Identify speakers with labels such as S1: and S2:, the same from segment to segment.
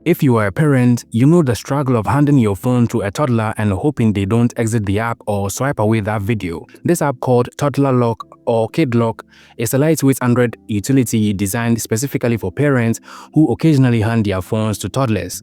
S1: If you are a parent, you know the struggle of handing your phone to a toddler and hoping they don't exit the app or swipe away that video. This app called Toddler Lock or Kid Lock is a lightweight Android utility designed specifically for parents who occasionally hand their phones to toddlers.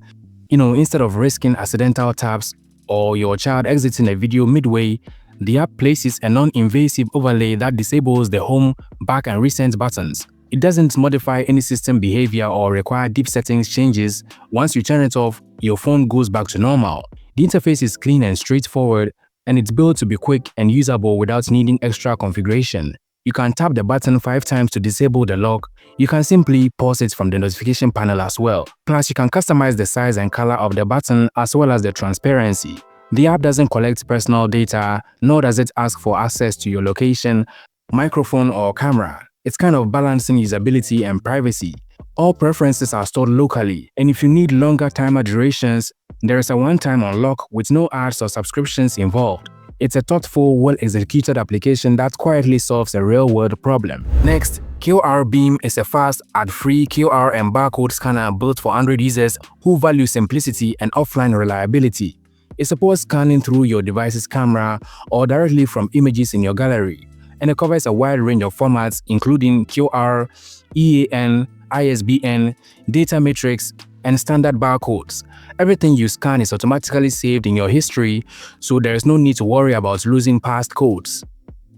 S1: Instead of risking accidental taps or your child exiting a video midway, the app places a non-invasive overlay that disables the home, back and recent buttons. It doesn't modify any system behavior or require deep settings changes. Once you turn it off, your phone goes back to normal. The interface is clean and straightforward, and it's built to be quick and usable without needing extra configuration. You can tap the button 5 times to disable the lock. You can simply pause it from the notification panel as well. Plus, you can customize the size and color of the button as well as the transparency. The app doesn't collect personal data, nor does it ask for access to your location, microphone or camera. It's kind of balancing usability and privacy. All preferences are stored locally, and if you need longer timer durations, there is a one-time unlock with no ads or subscriptions involved. It's a thoughtful, well-executed application that quietly solves a real-world problem. Next, QR Beam is a fast, ad-free QR and barcode scanner built for Android users who value simplicity and offline reliability. It supports scanning through your device's camera or directly from images in your gallery, and it covers a wide range of formats including QR, EAN, ISBN, data matrix, and standard barcodes. Everything you scan is automatically saved in your history, so there is no need to worry about losing past codes.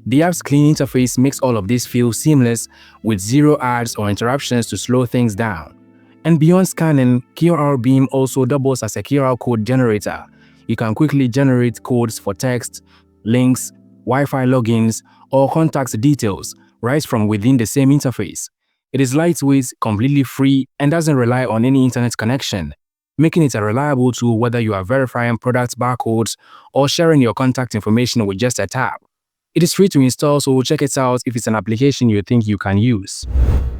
S1: The app's clean interface makes all of this feel seamless with zero ads or interruptions to slow things down. And beyond scanning, QR Beam also doubles as a QR code generator. You can quickly generate codes for text, links, Wi-Fi logins, or contact details right from within the same interface. It is lightweight, completely free, and doesn't rely on any internet connection, making it a reliable tool whether you are verifying product barcodes or sharing your contact information with just a tap. It is free to install, so check it out if it's an application you think you can use.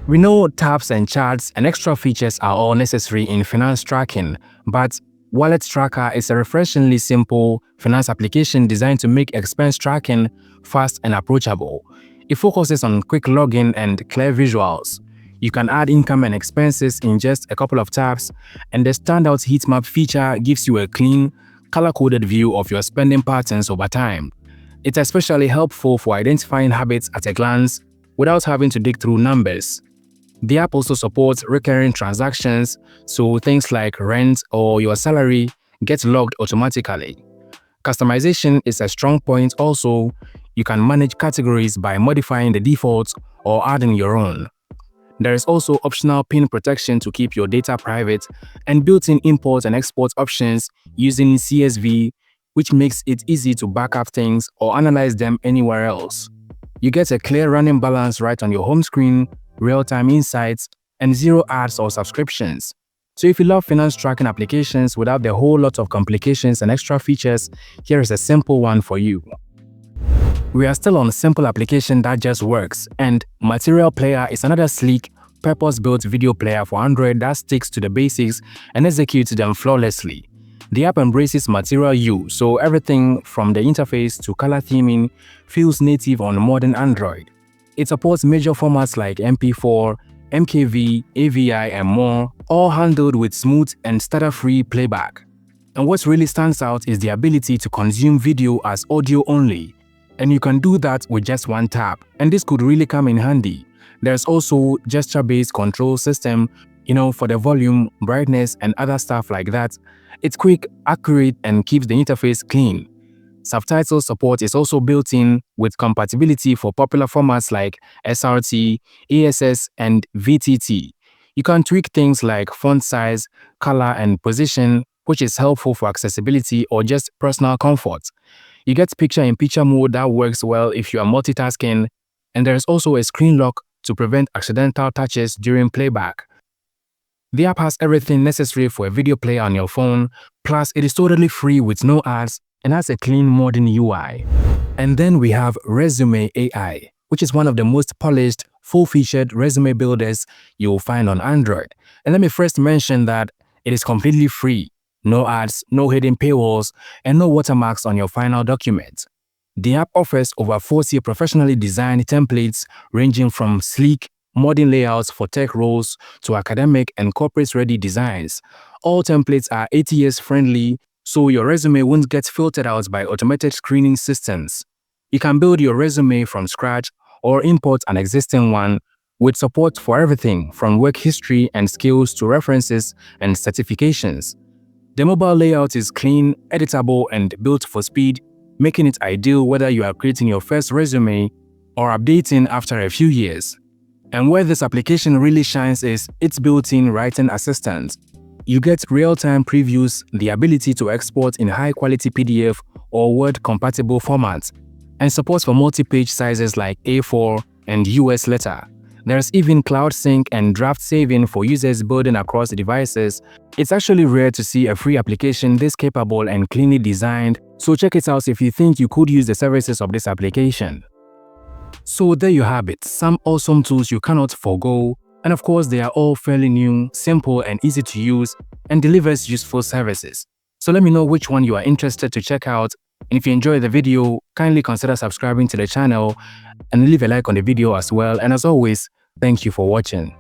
S1: We know taps and charts and extra features are all necessary in finance tracking, but Wallet Tracker is a refreshingly simple finance application designed to make expense tracking fast and approachable. It focuses on quick login and clear visuals. You can add income and expenses in just a couple of taps, and the standout heat map feature gives you a clean, color-coded view of your spending patterns over time. It's especially helpful for identifying habits at a glance without having to dig through numbers. The app also supports recurring transactions, so things like rent or your salary get logged automatically. Customization is a strong point also. You can manage categories by modifying the defaults or adding your own. There is also optional PIN protection to keep your data private, and built-in import and export options using CSV, which makes it easy to back up things or analyze them anywhere else. You get a clear running balance right on your home screen, real-time insights, and zero ads or subscriptions. So if you love finance tracking applications without the whole lot of complications and extra features, here is a simple one for you. We are still on a simple application that just works, and Material Player is another sleek, purpose-built video player for Android that sticks to the basics and executes them flawlessly. The app embraces Material U, so everything from the interface to color theming feels native on modern Android. It supports major formats like MP4, MKV, AVI, and more, all handled with smooth and stutter-free playback. And what really stands out is the ability to consume video as audio only. And you can do that with just one tap, and this could really come in handy. There's also gesture-based control system, for the volume, brightness, and other stuff like that. It's quick, accurate, and keeps the interface clean. Subtitle support is also built in with compatibility for popular formats like SRT, ASS, and VTT. You can tweak things like font size, color, and position, which is helpful for accessibility or just personal comfort. You get picture-in-picture mode that works well if you are multitasking, and there is also a screen lock to prevent accidental touches during playback. The app has everything necessary for a video player on your phone, plus it is totally free with no ads and has a clean modern UI. And then we have REZUME AI, which is one of the most polished, full-featured resume builders you'll find on Android. And let me first mention that it is completely free. No ads, no hidden paywalls, and no watermarks on your final document. The app offers over 40 professionally designed templates ranging from sleek, modern layouts for tech roles to academic and corporate-ready designs, All templates are ATS friendly, so your resume won't get filtered out by automated screening systems. You can build your resume from scratch or import an existing one with support for everything from work history and skills to references and certifications. The mobile layout is clean, editable, and built for speed, making it ideal whether you are creating your first resume or updating after a few years. And where this application really shines is its built-in writing assistant. You get real-time previews, the ability to export in high-quality PDF or Word-compatible formats, and support for multi-page sizes like A4 and US letter. There's even cloud sync and draft saving for users building across devices. It's actually rare to see a free application this capable and cleanly designed, so check it out if you think you could use the services of this application. So there you have it, some awesome tools you cannot forgo, and of course they are all fairly new, simple and easy to use, and delivers useful services. So let me know which one you are interested to check out, and if you enjoyed the video, kindly consider subscribing to the channel and leave a like on the video as well, and as always, thank you for watching.